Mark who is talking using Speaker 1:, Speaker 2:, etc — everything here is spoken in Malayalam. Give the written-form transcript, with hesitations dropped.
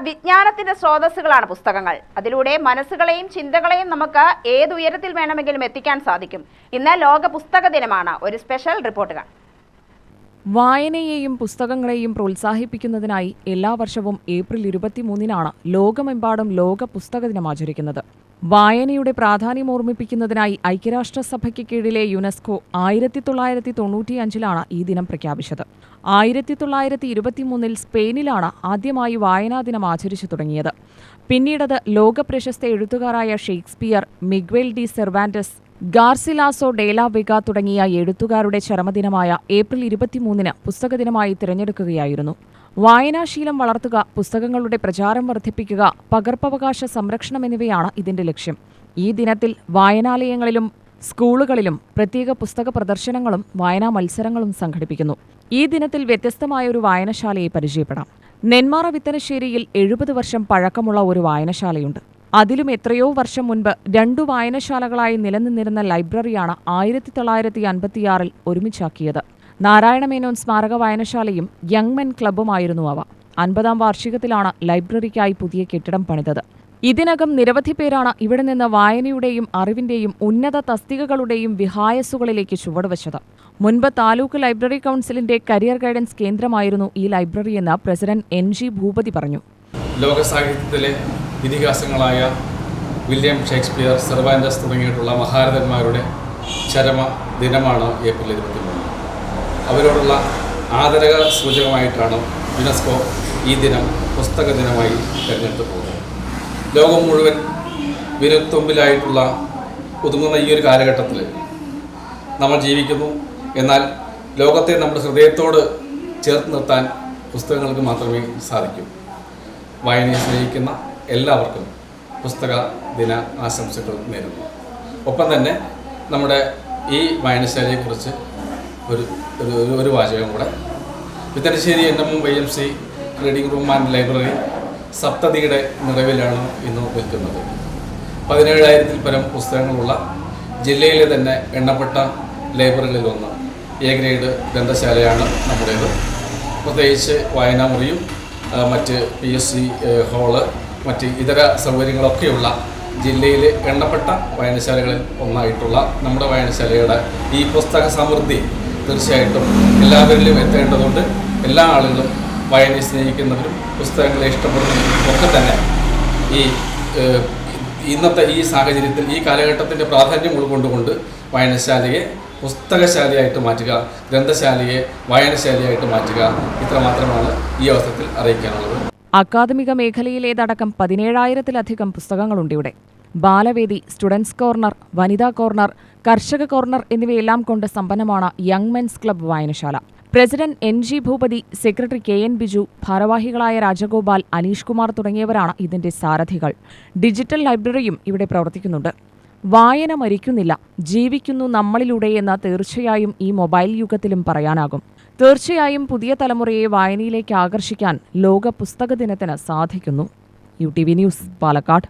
Speaker 1: വിജ്ഞാനത്തിന്റെ സ്രോതസ്സുകളാണ് പുസ്തകങ്ങൾ. അതിലൂടെ മനസ്സുകളെയും ചിന്തകളെയും നമുക്ക് ഏതുയരത്തിൽ വേണമെങ്കിലും എത്തിക്കാൻ സാധിക്കും. ഇന്ന് ലോക പുസ്തക ദിനമാണ്. ഒരു സ്പെഷ്യൽ റിപ്പോർട്ട് കാണാം.
Speaker 2: വായനയെയും പുസ്തകങ്ങളെയും പ്രോത്സാഹിപ്പിക്കുന്നതിനായി എല്ലാ വർഷവും ഏപ്രിൽ 23-നാണ് ലോകമെമ്പാടും ലോക പുസ്തക ദിനം ആചരിക്കുന്നത്. വായനയുടെ പ്രാധാന്യം ഓർമ്മിപ്പിക്കുന്നതിനായി ഐക്യരാഷ്ട്രസഭയ്ക്ക് കീഴിലെ യുനെസ്കോ 1995-ലാണ് ഈ ദിനം പ്രഖ്യാപിച്ചത്. 1923-ൽ സ്പെയിനിലാണ് ആദ്യമായി വായനാ ദിനം ആചരിച്ചു തുടങ്ങിയത്. പിന്നീടത് ലോകപ്രശസ്ത എഴുത്തുകാരായ Shakespeare, Miguel D Cervantes, ഗാർസിലാസോ ഡേലാ Vega തുടങ്ങിയ എഴുത്തുകാരുടെ ചരമദിനമായ ഏപ്രിൽ 23-ന് പുസ്തകദിനമായി തിരഞ്ഞെടുക്കുകയായിരുന്നു. വായനാശീലം വളർത്തുക, പുസ്തകങ്ങളുടെ പ്രചാരം വർദ്ധിപ്പിക്കുക, പകർപ്പവകാശ സംരക്ഷണം എന്നിവയാണ് ഇതിന്റെ ലക്ഷ്യം. ഈ ദിനത്തിൽ വായനാലയങ്ങളിലും സ്കൂളുകളിലും പ്രത്യേക പുസ്തക പ്രദർശനങ്ങളും വായനാ മത്സരങ്ങളും സംഘടിപ്പിക്കുന്നു. ഈ ദിനത്തിൽ വ്യത്യസ്തമായ ഒരു വായനശാലയെ പരിചയപ്പെടാം. നെന്മാറ വിത്തനശ്ശേരിയിൽ 70 വർഷം പഴക്കമുള്ള ഒരു വായനശാലയുണ്ട്. അതിലും എത്രയോ വർഷം മുൻപ് 2 വായനശാലകളായി നിലനിന്നിരുന്ന ലൈബ്രറിയാണ് 1956-ൽ ഒരുമിച്ചാക്കിയത്. നാരായണമേനോൻ സ്മാരക വായനശാലയും യങ് മെൻ ക്ലബ്ബുമായിരുന്നു അവ. 50-ാം വാർഷികത്തിലാണ് ലൈബ്രറിക്കായി പുതിയ കെട്ടിടം പണിതത്. ഇതിനകം നിരവധി പേരാണ് ഇവിടെ നിന്ന് വായനയുടെയും അറിവിന്റെയും ഉന്നത തസ്തികകളുടെയും വിഹായസുകളിലേക്ക് ചുവടുവച്ചത്. മുൻപ് താലൂക്ക് ലൈബ്രറി കൗൺസിലിന്റെ കരിയർ ഗൈഡൻസ് കേന്ദ്രമായിരുന്നു ഈ ലൈബ്രറിയെന്ന് പ്രസിഡന്റ് NG ഭൂപതി പറഞ്ഞു.
Speaker 3: ലോക സാഹിത്യത്തിലെ ഇതിഹാസങ്ങളായ വില്യം ഷേക്സ്പിയർ, സെർവാന്റസ് തുടങ്ങിയിട്ടുള്ള മഹാരഥന്മാരുടെ ചരമ ദിനമാണ് ഏപ്രിൽ 23. അവരോടുള്ള ആദര സൂചകമായിട്ടാണ് യുനെസ്കോ ഈ ദിനം പുസ്തക ദിനമായി തിരഞ്ഞെടുത്തു പോകുന്നത്. ലോകം മുഴുവൻ വിരൽത്തുമ്പിലായിട്ടുള്ള ഒതുങ്ങുന്ന ഈ ഒരു കാലഘട്ടത്തിൽ നമ്മൾ ജീവിക്കുന്നു. എന്നാൽ ലോകത്തെ നമ്മുടെ ഹൃദയത്തോട് ചേർത്ത് നിർത്താൻ പുസ്തകങ്ങൾക്ക് മാത്രമേ സാധിക്കൂ. വായനയെ സ്നേഹിക്കുന്ന എല്ലാവർക്കും പുസ്തക ദിന ആശംസകൾ നേരുന്നു. ഒപ്പം തന്നെ നമ്മുടെ ഈ വായനശാലയെക്കുറിച്ച് ഒരു വാചകം കൂടെ. Vithanassery NMYMC reading room and library സപ്തതിയുടെ നിറവിലാണ് ഇന്ന് നിൽക്കുന്നത്. 17,000-ൽ പരം പുസ്തകങ്ങളുള്ള ജില്ലയിലെ തന്നെ എണ്ണപ്പെട്ട ലൈബ്രറികളിലൊന്ന് A ഗ്രേഡ് ഗ്രന്ഥശാലയാണ് നമ്മുടേത്. പ്രത്യേകിച്ച് വായനാമുറിയും മറ്റ് PSC ഹാള്, മറ്റ് ഇതര സൗകര്യങ്ങളൊക്കെയുള്ള ജില്ലയിലെ എണ്ണപ്പെട്ട വായനശാലകളിൽ ഒന്നായിട്ടുള്ള നമ്മുടെ വായനശാലയുടെ ഈ പുസ്തക സമൃദ്ധി തീർച്ചയായിട്ടും എല്ലാവരിലും എത്തേണ്ടതുണ്ട്. എല്ലാ ആളുകളും വായനയെ സ്നേഹിക്കുന്നവരും പുസ്തകങ്ങളെ ഇഷ്ടപ്പെടുന്നവരും ഒക്കെ തന്നെ ഇന്നത്തെ ഈ സാഹചര്യത്തിൽ ഈ കാലഘട്ടത്തിൻ്റെ പ്രാധാന്യം ഉൾക്കൊണ്ടുകൊണ്ട് വായനശാലയെ പുസ്തകശാലയായിട്ട് മാറ്റുക, ഗ്രന്ഥശാലയെ വായനശാലയായിട്ട് മാറ്റുക, ഇത്രമാത്രമാണ് ഈ അവസരത്തിൽ അറിയിക്കാനുള്ളത്.
Speaker 2: അക്കാദമിക മേഖലയിലേതടക്കം 17,000-ലധികം പുസ്തകങ്ങളുണ്ട് ഇവിടെ. ബാലവേദി, സ്റ്റുഡൻസ് കോർണർ, വനിതാ കോർണർ, കർഷക കോർണർ എന്നിവയെല്ലാം കൊണ്ട് സമ്പന്നമാണ് യങ് മെൻസ് ക്ലബ്ബ് വായനശാല. President NG Bhupathi, secretary KN Biju, ഭാരവാഹികളായ രാജഗോപാൽ, അനീഷ് കുമാർ തുടങ്ങിയവരാണ് ഇതിന്റെ സാരഥികൾ. ഡിജിറ്റൽ ലൈബ്രറിയും ഇവിടെ പ്രവർത്തിക്കുന്നുണ്ട്. വായന മരിക്കുന്നില്ല, ജീവിക്കുന്നു നമ്മളിലൂടെ എന്ന് തീർച്ചയായും ഈ മൊബൈൽ യുഗത്തിലും പറയാനാകും. തീർച്ചയായും പുതിയ തലമുറയെ വായനയിലേക്ക് ആകർഷിക്കാൻ ലോക പുസ്തക ദിനത്തിന് സാധിക്കുന്നു. UTV news, Palakkad.